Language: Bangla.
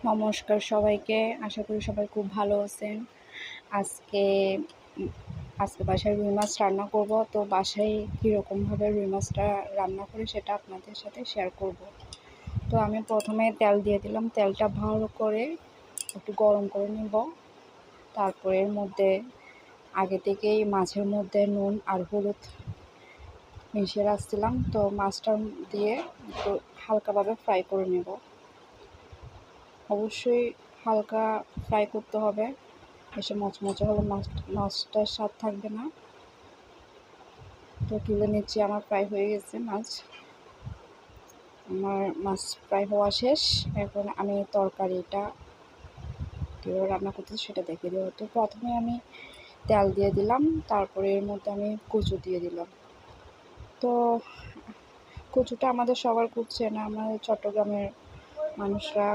নমস্কার সবাইকে। আশা করি সবাই খুব ভালো আছেন। আজকে আজকে বাসায় রুই মাছ রান্না করব। তো বাসায় কীরকমভাবে রুই মাছটা রান্না করি সেটা আপনাদের সাথে শেয়ার করব। তো আমি প্রথমে তেল দিয়ে দিলাম। তেলটা ভালো করে একটু গরম করে নেব। তারপরে এর মধ্যে আগে থেকেই মাছের মধ্যে নুন আর হলুদ মিশিয়ে রাখছিলাম। তো মাছটা দিয়ে একটু হালকাভাবে ফ্রাই করে নেব। অবশ্যই হালকা ফ্রাই করতে হবে, বেশি মচমচে হলে মাছটার স্বাদ থাকবে না। তো তুলে নিচ্ছি, আমার ফ্রাই হয়ে গেছে মাছ। আমার মাছ ফ্রাই হওয়া শেষ। এখন আমি তরকারিটা কীভাবে রান্না করতেছি সেটা দেখিয়ে দেবো। তো প্রথমে আমি তেল দিয়ে দিলাম, তারপরে এর মধ্যে আমি কচু দিয়ে দিলাম। তো কচুটা আমাদের সবার খুব চেনা, আমাদের চট্টগ্রামের মানুষরা